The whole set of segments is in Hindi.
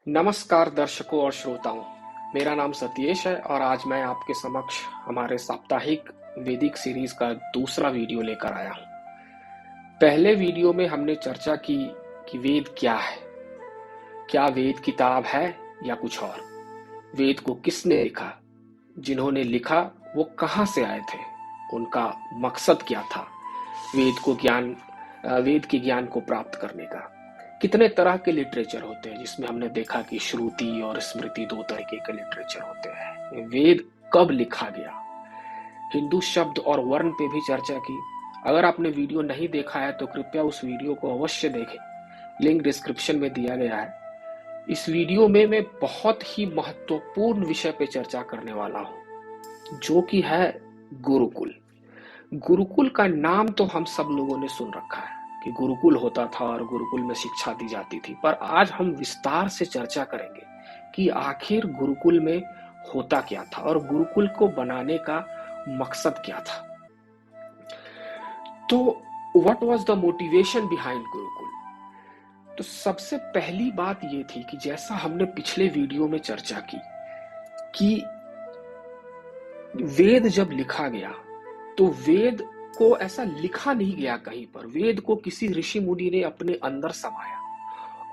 नमस्कार दर्शकों और श्रोताओं। मेरा नाम सतीश है और आज मैं आपके समक्ष हमारे साप्ताहिक वैदिक सीरीज का दूसरा वीडियो लेकर आया हूँ। पहले वीडियो में हमने चर्चा की कि वेद क्या है, क्या वेद किताब है या कुछ और, वेद को किसने लिखा, जिन्होंने लिखा वो कहाँ से आए थे, उनका मकसद क्या था, वेद के ज्ञान को प्राप्त करने का। कितने तरह के लिटरेचर होते हैं, जिसमें हमने देखा कि श्रुति और स्मृति दो तरीके के लिटरेचर होते हैं। वेद कब लिखा गया, हिंदू शब्द और वर्ण पे भी चर्चा की। अगर आपने वीडियो नहीं देखा है तो कृपया उस वीडियो को अवश्य देखें, लिंक डिस्क्रिप्शन में दिया गया है। इस वीडियो में मैं बहुत ही महत्वपूर्ण विषय पे चर्चा करने वाला हूं, जो कि है गुरुकुल। गुरुकुल का नाम तो हम सब लोगों ने सुन रखा है कि गुरुकुल होता था और गुरुकुल में शिक्षा दी जाती थी, पर आज हम विस्तार से चर्चा करेंगे कि आखिर गुरुकुल में होता क्या था और गुरुकुल को बनाने का मकसद क्या था। तो what was the motivation behind Gurukul? तो सबसे पहली बात यह थी कि जैसा हमने पिछले वीडियो में चर्चा की कि वेद जब लिखा गया तो वेद को ऐसा लिखा नहीं गया कहीं पर, वेद को किसी ऋषि मुनि ने अपने अंदर समाया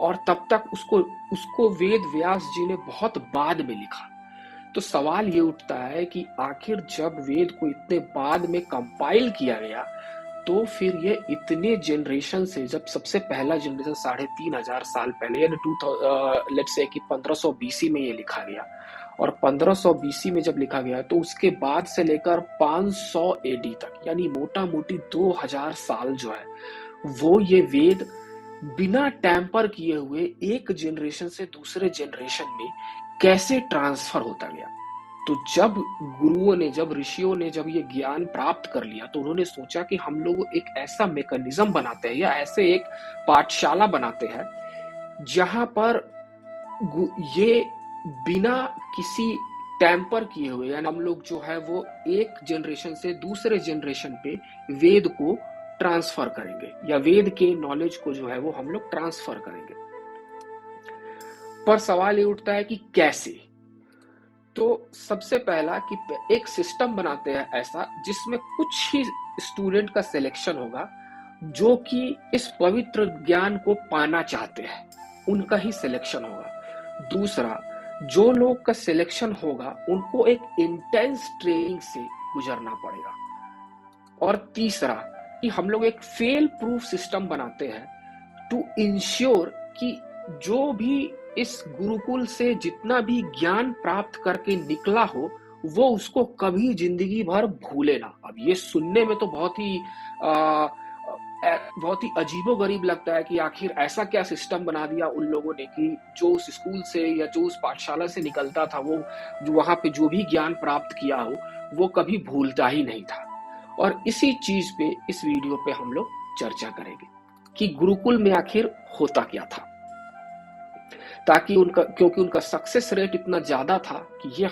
और तब तक उसको वेद व्यास जी ने बहुत बाद में लिखा। तो सवाल ये उठता है कि आखिर जब वेद को इतने बाद में कंपाइल किया गया तो फिर ये इतने जनरेशन से, जब सबसे पहला जनरेशन 3500 साल पहले यानी लेट्स से कि 1500 बीसी में ये लिखा गया और 1500 बीसी में जब लिखा गया तो उसके बाद से लेकर 500 एडी तक यानी मोटा मोटी 2000 साल जो है वो ये वेद बिना टैंपर किए हुए एक जनरेशन से दूसरे जनरेशन में कैसे ट्रांसफर होता गया। तो जब गुरुओं ने, जब ऋषियों ने जब ये ज्ञान प्राप्त कर लिया तो उन्होंने सोचा कि हम लोग एक ऐसा मैकेनिज्म बनाते हैं या ऐसे एक पाठशाला बनाते हैं जहां पर ये बिना किसी टैंपर किए हुए यानी हम लोग जो है वो एक जनरेशन से दूसरे जनरेशन पे वेद को ट्रांसफर करेंगे या वेद के नॉलेज को जो है वो हम लोग ट्रांसफर करेंगे। पर सवाल ये उठता है कि कैसे। तो सबसे पहला कि एक सिस्टम बनाते हैं ऐसा जिसमें कुछ ही स्टूडेंट का सिलेक्शन होगा जो कि इस पवित्र ज्ञान को पाना चाहते हैं, उनका ही सिलेक्शन होगा। दूसरा, जो लोग का सिलेक्शन होगा उनको एक इंटेंस ट्रेनिंग से गुजरना पड़ेगा। और तीसरा कि हम लोग एक फेल प्रूफ सिस्टम बनाते हैं टू इंश्योर कि जो भी इस गुरुकुल से जितना भी ज्ञान प्राप्त करके निकला हो वो उसको कभी जिंदगी भर भूले ना। अब ये सुनने में तो बहुत ही अजीबोगरीब लगता है कि आखिर ऐसा क्या सिस्टम बना दिया उन लोगों ने कि जो उस स्कूल से या जो उस पाठशाला से निकलता था वो जो वहां पे जो भी ज्ञान प्राप्त किया हो वो कभी भूलता ही नहीं था। और इसी चीज पे इस वीडियो पे हम लोग चर्चा करेंगे कि गुरुकुल में आखिर होता क्या था, ताकि क्योंकि उनका सक्सेस रेट इतना ज्यादा था कि ये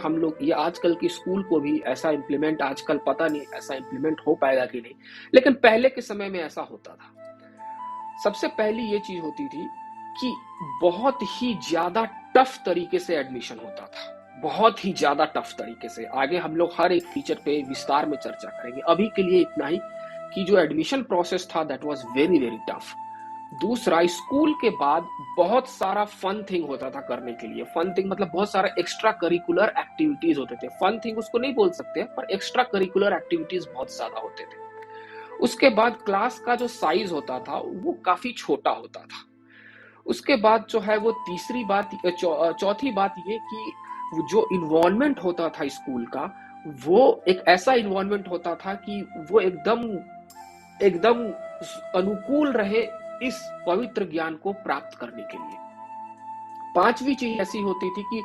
आजकल के स्कूल को भी ऐसा इंप्लीमेंट, आजकल पता नहीं ऐसा इंप्लीमेंट हो पाएगा कि नहीं, लेकिन पहले के समय में ऐसा होता था। सबसे पहली ये चीज होती थी कि बहुत ही ज्यादा टफ तरीके से एडमिशन होता था, बहुत ही ज्यादा टफ तरीके से। आगे हम लोग हर एक फीचर पे विस्तार में चर्चा करेंगे, अभी के लिए इतना ही कि जो एडमिशन प्रोसेस था that was very very tough. दूसरा, स्कूल के बाद बहुत सारा फन थिंग होता था करने के लिए। फन थिंग मतलब बहुत सारा एक्स्ट्रा करिकुलर एक्टिविटीज होते थे। फन थिंग उसको नहीं बोल सकते पर एक्स्ट्रा करिकुलर एक्टिविटीज बहुत ज्यादा होते थे। उसके बाद क्लास का जो साइज होता था वो काफी छोटा होता था। उसके बाद जो है वो चौथी बात ये कि जो इन्वायरमेंट होता था स्कूल का वो एक ऐसा इन्वायरमेंट होता था कि वो एकदम एकदम अनुकूल रहे इस पवित्र ज्ञान को प्राप्त करने के लिए। पांचवी चीज ऐसी होती थी कि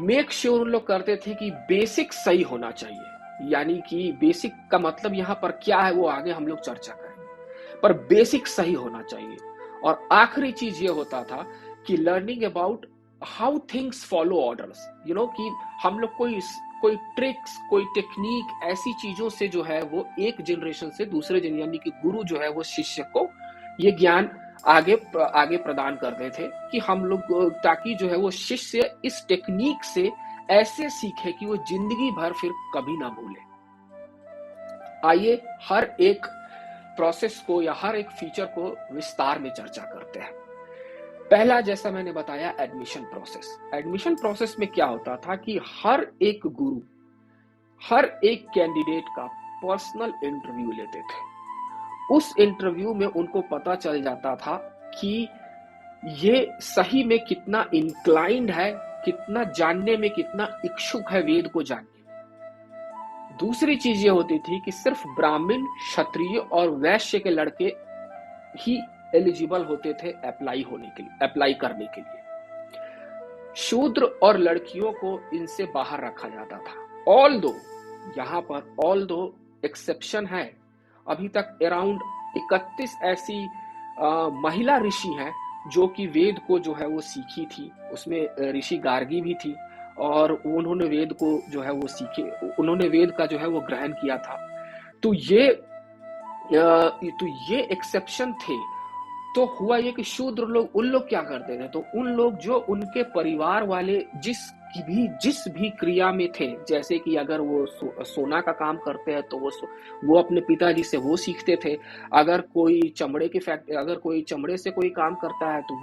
मेक श्योर उन लोग करते थे कि बेसिक सही होना चाहिए, यानी कि बेसिक का मतलब यहां पर क्या है वो आगे हम लोग चर्चा करेंगे, पर बेसिक सही होना चाहिए। और आखिरी चीज ये होता था कि learning about how things follow orders, कि हम लोग कोई ट्रिक्स, कोई टेक्निक, ऐसी चीजों से जो है वो एक जनरेशन से दूसरे जनरेशन यानी कि गुरु जो है वो शिष्य को ये ज्ञान आगे प्रदान करते थे कि हम लोग ताकि जो है वो शिष्य इस टेक्निक से ऐसे सीखे कि वो जिंदगी भर फिर कभी ना भूले। आइए हर एक प्रोसेस को या हर एक फीचर को विस्तार में चर्चा करते हैं। पहला, जैसा मैंने बताया, एडमिशन प्रोसेस। एडमिशन प्रोसेस में क्या होता था कि हर एक गुरु हर एक कैंडिडेट का पर्सनल इंटरव्यू लेते थे। उस इंटरव्यू में उनको पता चल जाता था कि ये सही में कितना इंक्लाइंड है, कितना जानने में कितना इच्छुक है वेद को जानने में। दूसरी चीज ये होती थी कि सिर्फ ब्राह्मण, क्षत्रिय और वैश्य के लड़के ही एलिजिबल होते थे अप्लाई करने के लिए। शूद्र और लड़कियों को इनसे बाहर रखा जाता था। ऑल दो एक्सेप्शन है, अभी तक अराउंड 31 ऐसी महिला ऋषि हैं जो कि वेद को जो है वो सीखी थी। उसमें ऋषि गार्गी भी थी और उन्होंने वेद को जो है वो सीखे, उन्होंने वेद का जो है वो ग्रहण किया था। तो ये एक्सेप्शन थे। तो हुआ ये कि शूद्र लोग, उन लोग क्या करते थे, तो उन लोग जो उनके परिवार वाले जिस भी क्रिया में थे, जैसे कि अगर वो सोना का काम करते हैं तो वो अपने पिताजी से वो सीखते थे। अगर कोई चमड़े से कोई काम करता है तो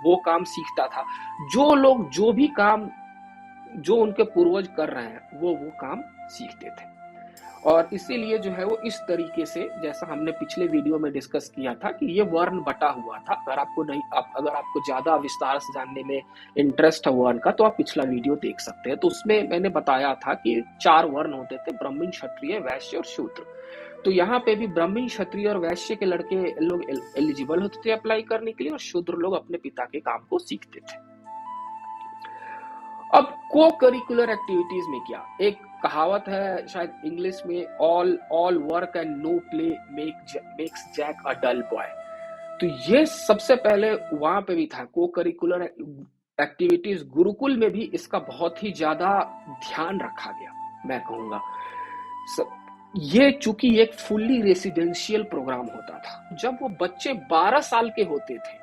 वो काम सीखता था। जो लोग जो भी काम जो उनके पूर्वज कर रहे हैं वो काम सीखते थे। और इसीलिए जो है वो इस तरीके से, जैसा हमने पिछले वीडियो में डिस्कस किया था कि ये वर्ण बटा हुआ था। अगर आपको ज्यादा विस्तार से जानने में इंटरेस्ट है वर्ण का, तो आप पिछला वीडियो देख सकते हैं। तो उसमें मैंने बताया था कि 4 वर्ण होते थे, ब्राह्मण, क्षत्रिय, वैश्य और शूद्र। तो यहाँ पे भी ब्राह्मण, क्षत्रिय और वैश्य के लड़के लोग एलिजिबल होते थे अप्लाई करने के लिए, और शूद्र लोग अपने पिता के काम को सीखते थे। अब को करिकुलर एक्टिविटीज में क्या, एक कहावत है शायद इंग्लिश में, all work and no play makes Jack a dull boy. तो ये सबसे पहले वहां पे भी था। को करिकुलर एक्टिविटीज गुरुकुल में भी इसका बहुत ही ज्यादा ध्यान रखा गया, मैं कहूंगा। ये चूंकि एक फुल्ली रेसिडेंशियल प्रोग्राम होता था, जब वो बच्चे 12 साल के होते थे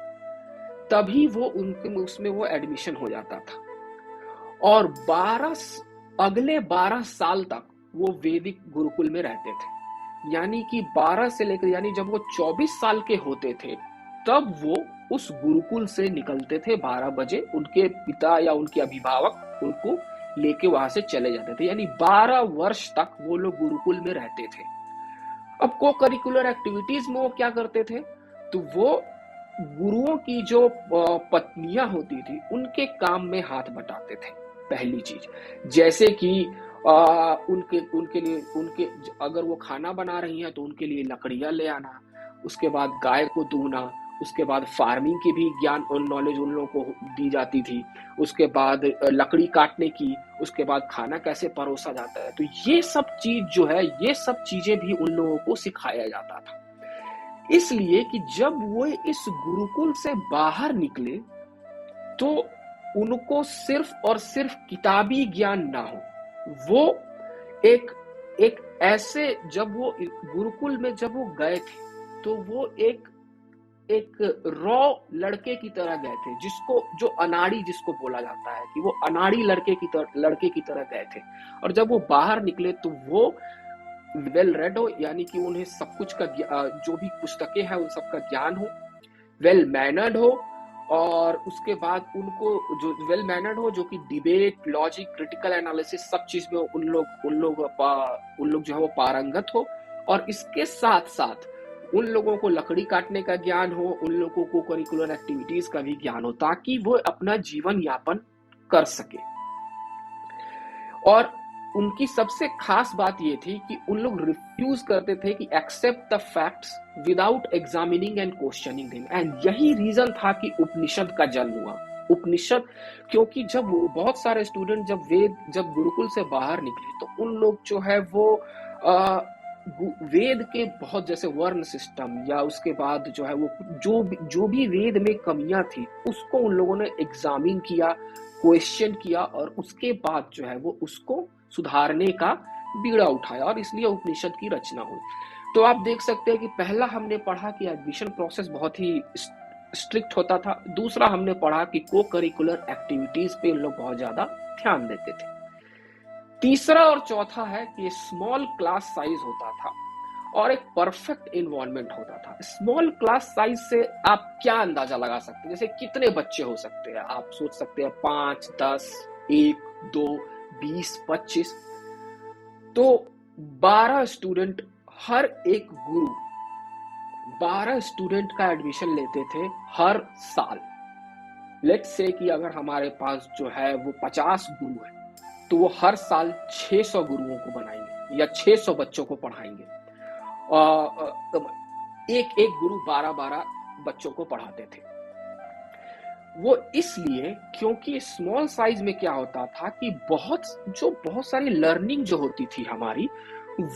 तभी उसमें वो एडमिशन हो जाता था, और अगले 12 साल तक वो वैदिक गुरुकुल में रहते थे। यानी कि 12 से लेकर, यानी जब वो 24 साल के होते थे तब वो उस गुरुकुल से निकलते थे 12 बजे। उनके पिता या उनके अभिभावक उनको लेके वहां से चले जाते थे, यानी 12 वर्ष तक वो लोग गुरुकुल में रहते थे। अब को करिकुलर एक्टिविटीज में वो क्या करते थे, तो वो गुरुओं की जो पत्नियां होती थी उनके काम में हाथ बटाते थे। पहली चीज, जैसे कि उनके अगर वो खाना बना रही हैं तो उनके लिए लकड़ियां ले आना, उसके बाद गाय को दूना, उसके बाद फार्मिंग की भी ज्ञान और नॉलेज उन लोगों को दी जाती थी, उसके बाद लकड़ी काटने की, उसके बाद खाना कैसे परोसा जाता है। तो ये सब चीज जो है, ये सब चीजें भी उन लोगों को सिखाया जाता था। इसलिए कि जब वो इस गुरुकुल से बाहर निकले तो उनको सिर्फ और सिर्फ किताबी ज्ञान ना हो, वो एक ऐसे, जब वो गुरुकुल में जब वो गए थे तो वो एक रॉ लड़के की तरह गए थे, जो अनाड़ी जिसको बोला जाता है कि वो अनाड़ी लड़के की तरह गए थे। और जब वो बाहर निकले तो वो वेल रेड हो, यानी कि उन्हें सब कुछ का जो भी पुस्तकें हैं उन सब का ज्ञान हो, वेल मैनर्ड हो, और उसके बाद उनको जो वेल मैनर्ड हो, जो कि डिबेट, लॉजिक, क्रिटिकल एनालिसिस सब चीज में उन लोग जो है वो पारंगत हो। और इसके साथ साथ उन लोगों को लकड़ी काटने का ज्ञान हो, उन लोगों को करिकुलर एक्टिविटीज का भी ज्ञान हो, ताकि वो अपना जीवन यापन कर सके। और उनकी सबसे खास बात ये थी कि उन लोग रिफ्यूज करते थे कि accept the facts without examining and questioning them. And यही रीजन था कि उपनिषद का जन्म हुआ। उपनिषद, क्योंकि जब बहुत सारे स्टूडेंट जब गुरुकुल से बाहर निकले तो उन लोग जो है वो वेद के बहुत, जैसे वर्ण सिस्टम या उसके बाद जो है वो जो भी वेद में कमियां थी उसको उन लोगों ने एग्जामिन किया, क्वेश्चन किया, और उसके बाद जो है वो उसको सुधारने का बीड़ा उठाया, और इसलिए उपनिषद की रचना हुई। तो आप देख सकते हैं कि पहला हमने पढ़ा कि एडमिशन प्रोसेस बहुत ही स्ट्रिक्ट होता था। दूसरा हमने पढ़ा कि को करिकुलर एक्टिविटीज पे लोग बहुत ज्यादा ध्यान देते थे। तीसरा और चौथा है कि स्मॉल क्लास साइज होता था और एक परफेक्ट इन्वायरमेंट होता था। स्मॉल क्लास साइज से आप क्या अंदाजा लगा सकते हैं, जैसे कितने बच्चे हो सकते हैं? आप सोच सकते हैं 5, 10, 1, 2, 20, 25। तो 12 स्टूडेंट, हर एक गुरु 12 स्टूडेंट का एडमिशन लेते थे हर साल। लेट्स से कि अगर हमारे पास जो है वो 50 गुरु है, तो वो हर साल 600 गुरुओं को बनाएंगे या 600 बच्चों को पढ़ाएंगे। एक एक गुरु 12-12 बच्चों को पढ़ाते थे। वो इसलिए क्योंकि स्मॉल साइज में क्या होता था कि बहुत सारी लर्निंग जो होती थी हमारी,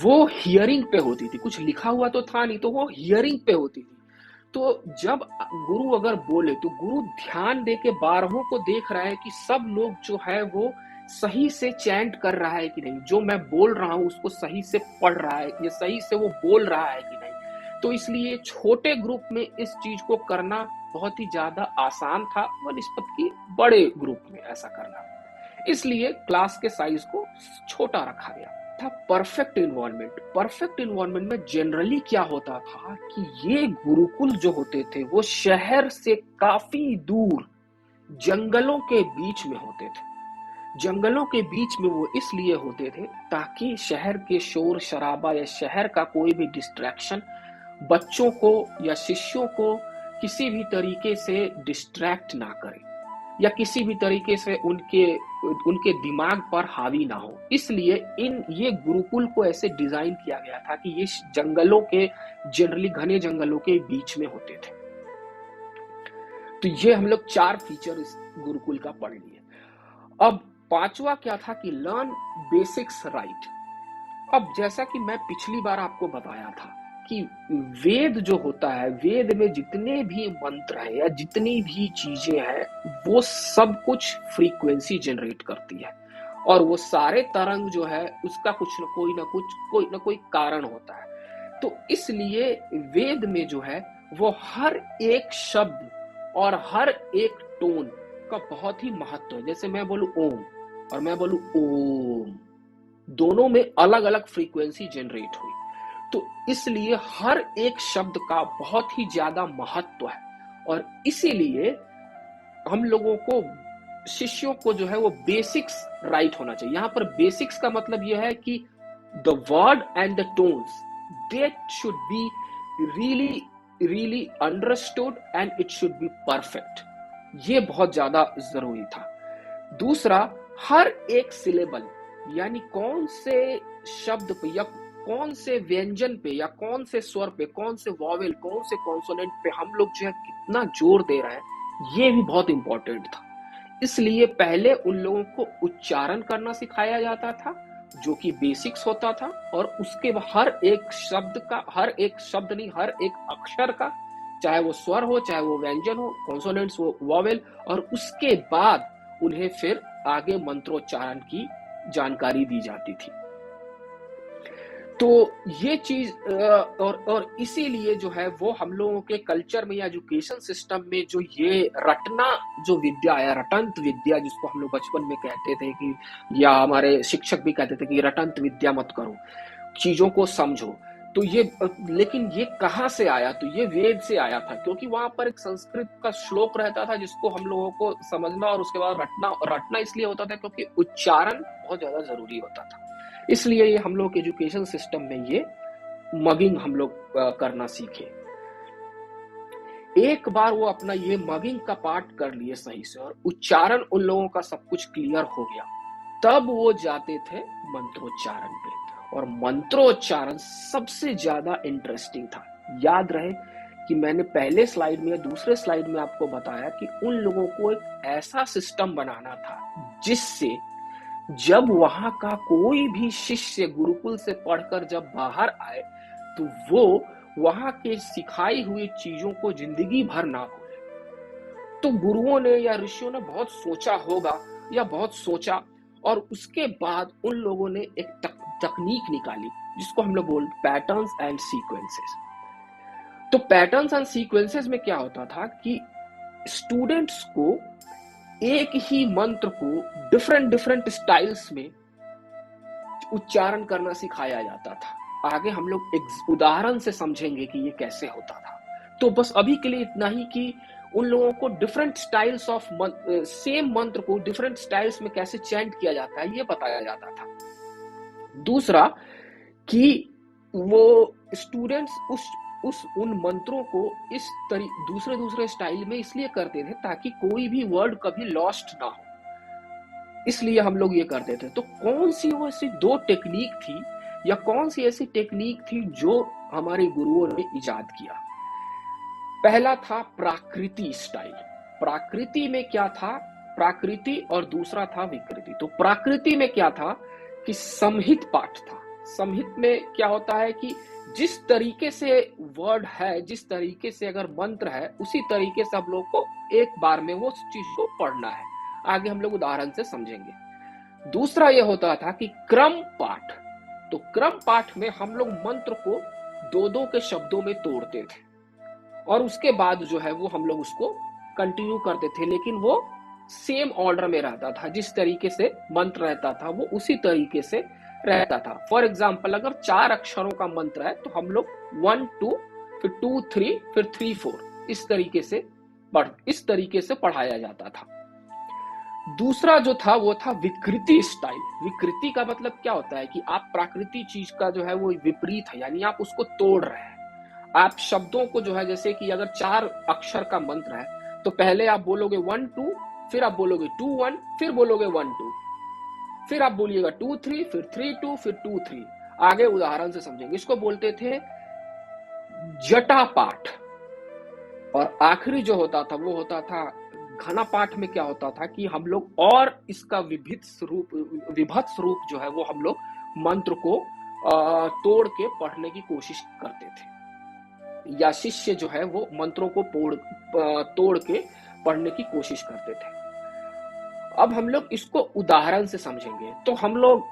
वो हियरिंग पे होती थी। कुछ लिखा हुआ तो था नहीं, तो वो हियरिंग पे होती थी। तो जब गुरु अगर बोले तो गुरु ध्यान दे के 12 को देख रहा है कि सब लोग जो है वो सही से चैंट कर रहा है कि नहीं, जो मैं बोल रहा हूं उसको सही से पढ़ रहा है या सही से वो बोल रहा है कि नहीं। तो इसलिए छोटे ग्रुप में इस चीज को करना बहुत ही ज्यादा आसान था बनिस्बत की बड़े ग्रुप में ऐसा करना। इसलिए क्लास के साइज को छोटा रखा गया था। परफेक्ट इन्वायरमेंट में जनरली क्या होता था कि ये गुरुकुल जो होते थे वो शहर से काफी दूर जंगलों के बीच में होते थे। जंगलों के बीच में वो इसलिए होते थे ताकि शहर के शोर शराबा या शहर का कोई भी डिस्ट्रैक्शन बच्चों को या शिष्यों को किसी भी तरीके से डिस्ट्रैक्ट ना करे या किसी भी तरीके से उनके दिमाग पर हावी ना हो। इसलिए ये गुरुकुल को ऐसे डिजाइन किया गया था कि ये जंगलों के, जनरली घने जंगलों के बीच में होते थे। तो ये हम लोग 4 फीचर इस गुरुकुल का पढ़ लिए। अब 5वां क्या था कि लर्न बेसिक्स राइट। अब जैसा कि मैं पिछली बार आपको बताया था कि वेद जो होता है, वेद में जितने भी मंत्र है या जितनी भी चीजें हैं, वो सब कुछ फ्रीक्वेंसी जनरेट करती है और वो सारे तरंग जो है उसका कुछ कोई ना कोई कारण होता है। तो इसलिए वेद में जो है वो हर एक शब्द और हर एक टोन का बहुत ही महत्व है। जैसे मैं बोलूं ओम और मैं बोलूं ओम, दोनों में अलग अलग फ्रीक्वेंसी जनरेट हुई। तो इसलिए हर एक शब्द का बहुत ही ज्यादा महत्व है और इसीलिए हम लोगों को, शिष्यों को जो है वो बेसिक्स राइट होना चाहिए। यहां पर बेसिक्स का मतलब यह है कि the word and the tones that should be really understood and it should be perfect. ये बहुत ज्यादा जरूरी था। दूसरा, हर एक सिलेबल यानी कौन से शब्द पे या कौन से व्यंजन पे या कौन से स्वर पे, कौन से वॉवेल, कौन से कॉन्सोनेंट पे हम लोग जो है कितना जोर दे रहे हैं, ये भी बहुत इंपॉर्टेंट था। इसलिए पहले उन लोगों को उच्चारण करना सिखाया जाता था जो कि बेसिक्स होता था और उसके हर एक शब्द नहीं, हर एक अक्षर का, चाहे वो स्वर हो, चाहे वो व्यंजन हो, कॉन्सोनेंट्स हो, वॉवेल, और उसके बाद उन्हें फिर आगे मंत्रोच्चारण की जानकारी दी जाती थी। तो ये चीज और इसीलिए जो है वो हम लोगों के कल्चर में या एजुकेशन सिस्टम में जो ये रटना जो विद्या है, रटंत विद्या जिसको हम लोग बचपन में कहते थे कि, या हमारे शिक्षक भी कहते थे कि रटंत विद्या मत करो, चीजों को समझो। तो ये, लेकिन ये कहाँ से आया? तो ये वेद से आया था, क्योंकि वहां पर एक संस्कृत का श्लोक रहता था जिसको हम लोगों को समझना और उसके बाद रटना इसलिए होता था क्योंकि उच्चारण बहुत ज्यादा जरूरी होता था। इसलिए ये हम लोग एजुकेशन सिस्टम में ये मगिंग हम लोग करना सीखे। एक बार वो अपना ये मगिंग का पार्ट कर लिए सही से और उच्चारण उन लोगों का सब कुछ क्लियर हो गया, तब वो जाते थे मंत्रोच्चारण पे। और मंत्रोच्चारण सबसे ज्यादा इंटरेस्टिंग था। याद रहे कि मैंने पहले स्लाइड में या दूसरे स्लाइड में आपको बताया कि उन लोगों को एक ऐसा सिस्टम बनाना था जिससे जब वहां का कोई भी शिष्य गुरुकुल से पढ़कर जब बाहर आए तो वो वहां के सिखाई हुई चीजों को जिंदगी भर ना भूले। तो गुरुओं ने या ऋषियों ने बहुत सोचा होगा या बहुत सोचा, और उसके बाद उन लोगों ने एक तकनीक निकाली जिसको हम लोग बोलते पैटर्न्स एंड सीक्वेंसेस। तो पैटर्न्स एंड सीक्वेंसेस में क्या होता था कि स्टूडेंट्स को एक ही मंत्र को डिफरेंट डिफरेंट स्टाइल्स में उच्चारण करना सिखाया जाता था। आगे हम लोग एक उदाहरण से समझेंगे कि ये कैसे होता था। तो बस अभी के लिए इतना ही कि उन लोगों को डिफरेंट स्टाइल्स ऑफ सेम मंत्र को डिफरेंट स्टाइल्स में कैसे चैंट किया जाता है ये बताया जाता था। दूसरा कि वो स्टूडेंट्स उन मंत्रों को इस दूसरे दूसरे स्टाइल में इसलिए करते थे ताकि कोई भी वर्ड कभी लॉस्ट ना हो, इसलिए हम लोग ये करते थे। तो कौन सी वो ऐसी दो टेक्निक थी या कौन सी ऐसी टेक्निक थी जो हमारे गुरुओं ने इजाद किया? पहला था प्राकृति स्टाइल। प्राकृति में क्या था? प्राकृति और दूसरा था विकृति। तो प्राकृति में क्या था कि समहित पाठ था। समहित में क्या होता है कि जिस तरीके से वर्ड है, जिस तरीके से अगर मंत्र है, उसी तरीके से हम लोग को एक बार में वो चीज को पढ़ना है। आगे हम लोग उदाहरण से समझेंगे। दूसरा ये होता था कि क्रम पाठ। तो क्रम पाठ में हम लोग मंत्र को दो दो के शब्दों में तोड़ते थे और उसके बाद जो है वो हम लोग उसको कंटिन्यू करते थे, लेकिन वो सेम ऑर्डर में रहता था। जिस तरीके से मंत्र रहता था वो उसी तरीके से रहता था। फॉर एग्जाम्पल, अगर 4 अक्षरों का मंत्र है तो हम लोग 1 2 फिर 2 3 फिर 3 4 इस तरीके से पढ़ाया जाता था। दूसरा जो था वो था विकृति स्टाइल। विकृति का मतलब क्या होता है कि आप प्राकृतिक चीज का जो है वो विपरीत है, यानी आप उसको तोड़ रहे हैं। आप शब्दों को जो है, जैसे कि अगर 4 अक्षर का मंत्र है तो पहले आप बोलोगे 1 2, फिर आप बोलोगे 2 1, फिर बोलोगे 1 2, फिर आप बोलिएगा 2 3, फिर 3 2, फिर 2 3। आगे उदाहरण से समझेंगे। इसको बोलते थे जटा पाठ। और आखिरी जो होता था वो होता था घना पाठ। में क्या होता था कि हम लोग और इसका विभत्स रूप जो है वो हम लोग मंत्र को तोड़ के पढ़ने की कोशिश करते थे, या शिष्य जो है वो मंत्रों को तोड़ के पढ़ने की कोशिश करते थे। अब हम लोग इसको उदाहरण से समझेंगे। तो हम लोग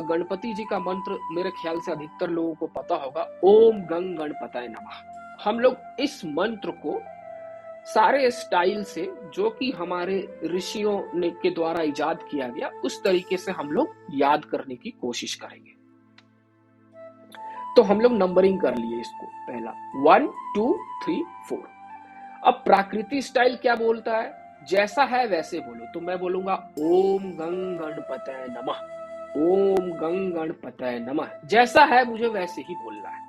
गणपति जी का मंत्र मेरे ख्याल से अधिकतर लोगों को पता होगा, ओम गंग गणपतये नमः। हम लोग इस मंत्र को सारे स्टाइल से, जो कि हमारे ऋषियों ने के द्वारा इजाद किया गया, उस तरीके से हम लोग याद करने की कोशिश करेंगे। तो हम लोग नंबरिंग कर लिए इसको। पहला 1 2 3 4। अब प्राकृतिक स्टाइल क्या बोलता है? जैसा है वैसे बोलो। तो मैं बोलूंगा ओम गंग गणपतये नमः, ओम गंग गणपतये नमः। जैसा है मुझे वैसे ही बोलना है।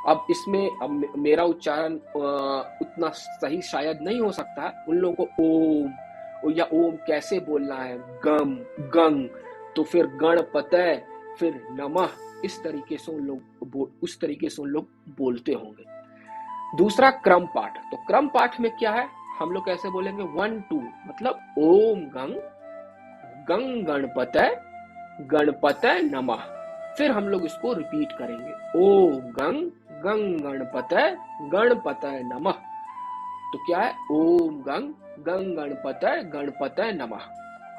अब इसमें मेरा उच्चारण उतना सही शायद नहीं हो सकता है। उन लोगों को ओम या ओम कैसे बोलना है, गम गंग, तो फिर गणपतये, फिर नमः, इस तरीके से उस तरीके से उन लोग बोलते होंगे। दूसरा क्रम पाठ। तो क्रम पाठ में क्या है? हम लोग कैसे बोलेंगे 1 2, मतलब ओम गंग गंग गणपतये नमः। फिर हम लोग इसको रिपीट करेंगे, ओम गंग गंग गणपतये नमः। तो क्या है? ओम गंग गंग गणपतये नमः।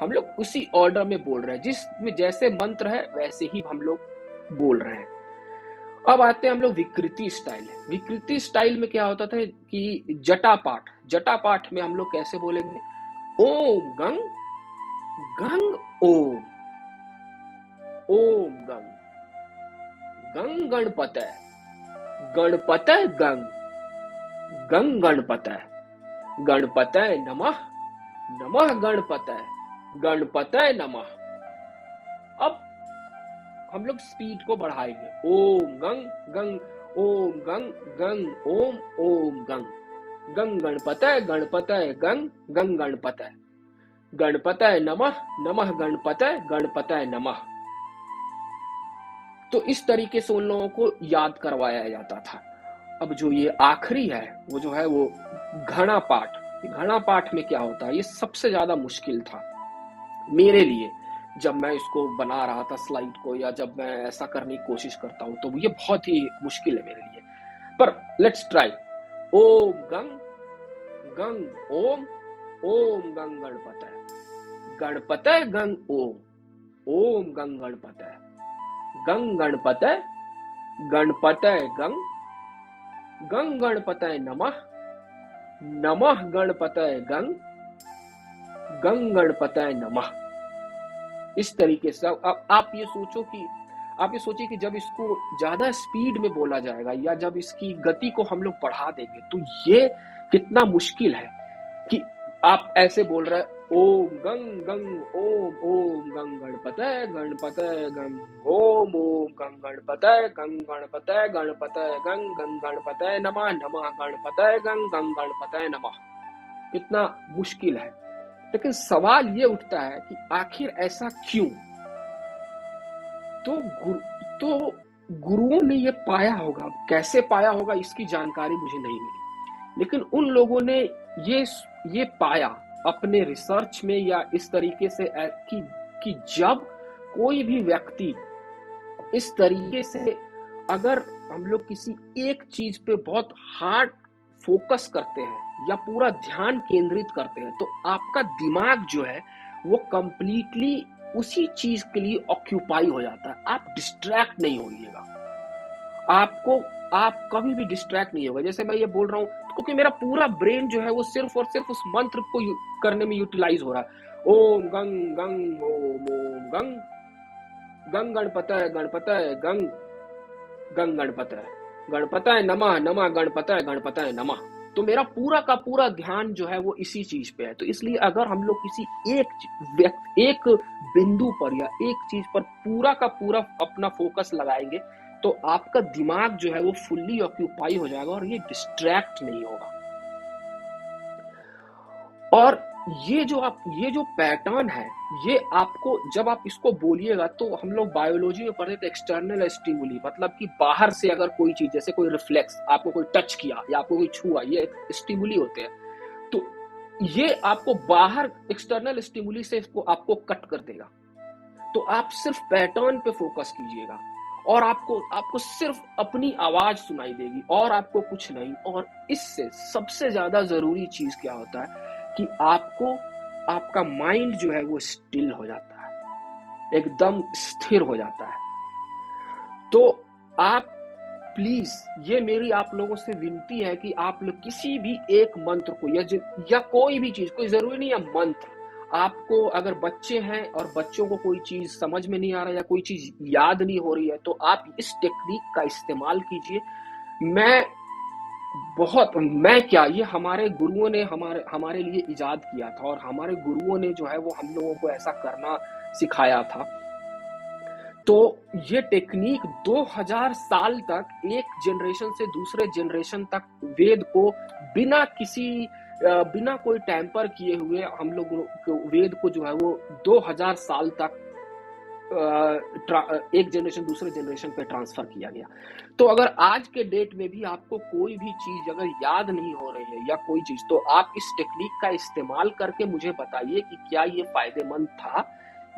हम लोग उसी ऑर्डर में बोल रहे हैं, जिसमें जैसे मंत्र है वैसे ही हम लोग बोल रहे हैं। अब आते हैं हम लोग विकृति स्टाइल। विकृति स्टाइल में क्या होता था कि जटा पाठ। जटा पाठ में हम लोग कैसे बोलेंगे? ओम गंग गंग ओम, ओम गंग गंग गणपतये गंग गंग गणपतये नमः नमः गणपतये नमः। अब हम लोग स्पीड को बढ़ाएंगे, ओम गंग गंग ओम गंग गंग ओम गंग गंग गणपतये गंग गंग गणपतये नमः नमः गणपतये नमः। तो इस तरीके से उन लोगों को याद करवाया जाता था। अब जो ये आखिरी है वो जो है वो घना पाठ। घना पाठ में क्या होता है? ये सबसे ज्यादा मुश्किल था मेरे लिए। जब मैं इसको बना रहा था स्लाइड को, या जब मैं ऐसा करने की कोशिश करता हूं, तो ये बहुत ही मुश्किल है मेरे लिए। पर लेट्स ट्राई। ओम गंग गंग ओम गंग गणपतये गंग ओम गंग गंग गणपतये, गणपतये गंग, गंग गणपतये नमः, नमः गणपतये गंग, गंग गणपतये नमः। इस तरीके से अब आप ये सोचिए कि जब इसको ज्यादा स्पीड में बोला जाएगा या जब इसकी गति को हम लोग बढ़ा देंगे तो ये कितना मुश्किल है कि आप ऐसे बोल रहे हैं ओम गंग गंग ओम, ओम गंग गणपतये गणपतये गंग ओम, ओम गंग गणपतये गंग गणपतये गणपतये गंग, गंग गणपतये नमः, नमः गणपतये गंग, गंग गणपतये नमः। कितना मुश्किल है। लेकिन सवाल ये उठता है कि आखिर ऐसा क्यों? तो गुरुओं ने ये पाया होगा, कैसे पाया होगा इसकी जानकारी मुझे नहीं मिली, लेकिन उन लोगों ने ये पाया अपने रिसर्च में या इस तरीके से कि जब कोई भी व्यक्ति इस तरीके से अगर हम लोग किसी एक चीज पे बहुत हार्ड फोकस करते हैं या पूरा ध्यान केंद्रित करते हैं तो आपका दिमाग जो है वो कंप्लीटली उसी चीज के लिए ऑक्यूपाई हो जाता है। आप डिस्ट्रैक्ट नहीं होइएगा, आप कभी भी डिस्ट्रैक्ट नहीं होगा। जैसे मैं ये बोल रहा हूँ क्योंकि मेरा पूरा ब्रेन जो है वो सिर्फ और सिर्फ उस मंत्र को करने में यूटिलाइज हो रहा है। ओम गंग गंग ओम, ओम गंग, गंग गणपतये गणपतये गंग, गंग गणपतये गणपतये नमः, नमः गणपतये गणपतये नमः। तो मेरा पूरा का पूरा ध्यान जो है वो इसी चीज पे है। तो इसलिए अगर हम लोग किसी एक बिंदु पर या एक चीज पर पूरा का पूरा अपना फोकस लगाएंगे तो आपका दिमाग जो है वो फुल्ली ऑक्यूपाई हो जाएगा और ये डिस्ट्रैक्ट नहीं होगा। और ये जो पैटर्न है ये आपको जब आप इसको बोलिएगा तो हम लोग बायोलॉजी में पढ़े थे एक्सटर्नल स्टिमुली, मतलब कि बाहर से अगर कोई चीज जैसे कोई रिफ्लेक्स, आपको कोई टच किया या आपको कोई छुआ, ये स्टिमुली होते हैं। तो ये आपको बाहर एक्सटर्नल स्टिमुली से इसको आपको कट कर देगा। तो आप सिर्फ पैटर्न पे फोकस कीजिएगा और आपको सिर्फ अपनी आवाज सुनाई देगी और आपको कुछ नहीं। और इससे सबसे ज्यादा जरूरी चीज क्या होता है कि आपका माइंड जो है वो स्टिल हो जाता है, एकदम स्थिर हो जाता है। तो आप प्लीज, ये मेरी आप लोगों से विनती है कि आप लोग किसी भी एक मंत्र को या कोई भी चीज, कोई जरूरी नहीं है मंत्र, आपको अगर बच्चे हैं और बच्चों को कोई चीज समझ में नहीं आ रहा या कोई चीज याद नहीं हो रही है तो आप इस टेक्निक का इस्तेमाल कीजिए। ये हमारे गुरुओं ने हमारे लिए इजाद किया था और हमारे गुरुओं ने जो है वो हम लोगों को ऐसा करना सिखाया था। तो ये टेक्निक 2000 साल तक एक जनरेशन से दूसरे जनरेशन तक वेद को बिना कोई टैंपर किए हुए हम लोग वेद को जो है वो 2000 साल तक एक जनरेशन दूसरे जनरेशन पे ट्रांसफर किया गया। तो अगर आज के डेट में भी आपको कोई भी चीज अगर याद नहीं हो रही है या कोई चीज, तो आप इस टेक्निक का इस्तेमाल करके मुझे बताइए कि क्या ये फायदेमंद था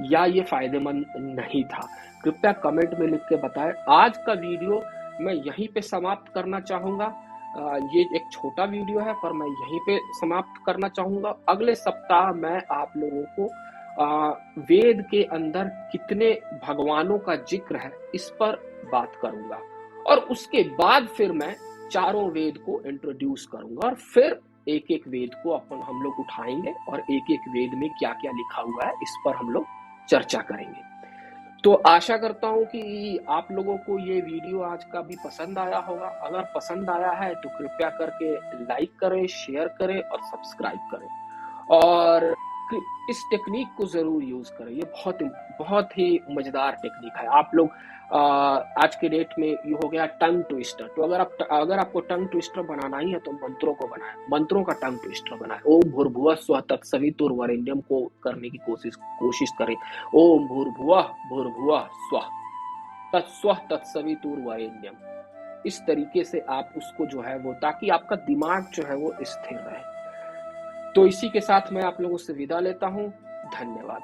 या ये फायदेमंद नहीं था। कृपया कमेंट में लिख के बताएं। आज का वीडियो मैं यहीं पे समाप्त करना चाहूंगा। ये एक छोटा वीडियो है पर मैं यहीं पे समाप्त करना चाहूंगा। अगले सप्ताह मैं आप लोगों को वेद के अंदर कितने भगवानों का जिक्र है इस पर बात करूंगा और उसके बाद फिर मैं चारों वेद को इंट्रोड्यूस करूंगा और फिर एक एक वेद को हम लोग उठाएंगे और एक एक वेद में क्या क्या लिखा हुआ है इस पर हम लोग चर्चा करेंगे। तो आशा करता हूं कि आप लोगों को ये वीडियो आज का भी पसंद आया होगा। अगर पसंद आया है तो कृपया करके लाइक करें, शेयर करें और सब्सक्राइब करें और इस टेक्निक को जरूर यूज करें। ये बहुत ही मजेदार टेक्निक है। आप लोग आज के डेट में ये हो गया टंग ट्विस्टर। तो अगर आपको टंग ट्विस्टर बनाना ही है तो मंत्रों को बनाएं, मंत्रों का टंग ट्विस्टर बनाएं। ओम भूर्भुवः स्वः तत्सवितुर्वरेण्यम को करने की कोशिश करें। ओम भूर्भुवः भूर्भुवः स्वः तत्सवितुर्वरेण्यम। इस तरीके से आप उसको जो है वो, ताकि आपका दिमाग जो है वो स्थिर रहे। तो इसी के साथ मैं आप लोगों से विदा लेता हूं। धन्यवाद।